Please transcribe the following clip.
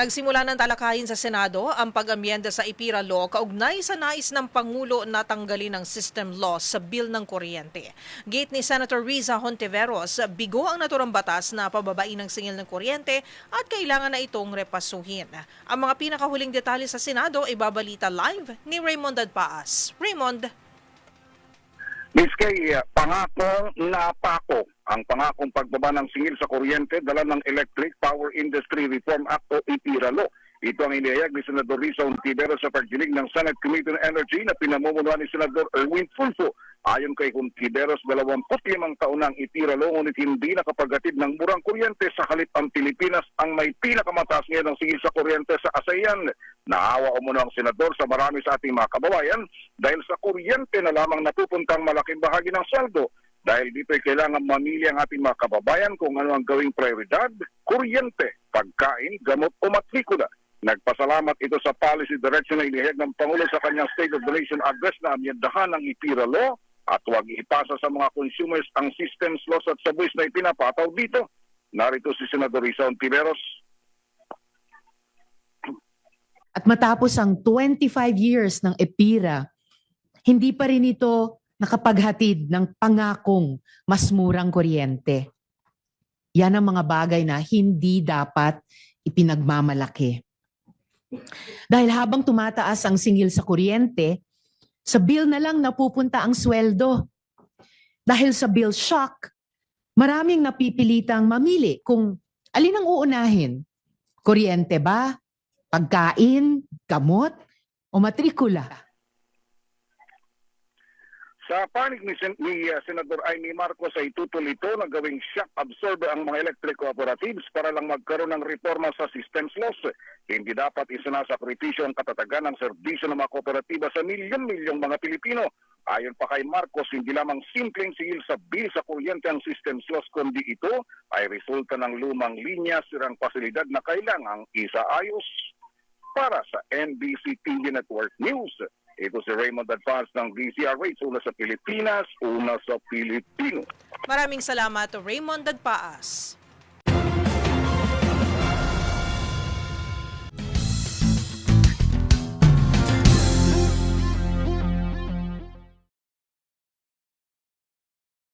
Nagsimula ng talakayin sa Senado ang pag-amyenda sa IPIRA Law kaugnay sa nais ng Pangulo na tanggalin ang system law sa bill ng kuryente. Gate ni Senator Riza Hontiveros, bigo ang naturang batas na pababain ng singil ng kuryente at kailangan na itong repasuhin. Ang mga pinakahuling detalye sa Senado ay babalita live ni Raymond Dadpaas. Raymond. Miss Kay, pangakong napako ang pangakong pagbaba ng singil sa kuryente dala ng Electric Power Industry Reform Act o IPIRA Law. Ito ang inihayag ni Senador Riza Hontiveros sa pagdinig ng Senate Committee on Energy na pinamumunuan ni Senador Erwin Tulfo. Ayon kay Hontiveros, 25 taon na ang IPIRA Law ngunit hindi nakapaghatid ng murang kuryente sa halip ang Pilipinas ang may pinakamataas ngayon ng singil sa kuryente sa ASEAN. Naawa umano ang senador sa marami sa ating mga kababayan dahil sa kuryente na lamang napupuntang malaking bahagi ng sweldo. Dahil dito ay kailangan mamili ang ating mga kababayan kung ano ang gawing prioridad, kuryente, pagkain, gamot o matrikula. Nagpasalamat ito sa policy direction na inihayag ng Pangulo sa kanyang State of the Nation address na amyendahan ng IPIRA Law at huwag ipasa sa mga consumers ang systems loss at sa buwis na ipinapataw dito. Narito si Senador Riza Hontiveros. At matapos ang 25 years ng IPIRA, hindi pa rin ito nakapaghatid ng pangakong mas murang kuryente. Yan ang mga bagay na hindi dapat ipinagmamalaki. Dahil habang tumataas ang singil sa kuryente, sa bill na lang napupunta ang sweldo. Dahil sa bill shock, maraming napipilitang mamili kung alin ang uunahin. Kuryente ba? Pagkain? Gamot? O matrikula? Sa panig ni Senador Amy Marcos ay tutuloy ito na gawing shock absorber ang mga electric cooperatives para lang magkaroon ng reforma sa systems laws. Hindi dapat isinasakripisyo ang katatagan ng serbisyo ng mga kooperatiba sa milyon-milyong mga Pilipino. Ayon pa kay Marcos, hindi lamang simpleng singil sa bill sa kuryente ang systems laws, kundi ito ay resulta ng lumang linya, sirang pasilidad na kailangang isaayos. Para sa NBC TV Network News, ito si Raymond Dadpaas ng DZRH, una sa Pilipinas, una sa Pilipino. Maraming salamat, Raymond Dadpaas.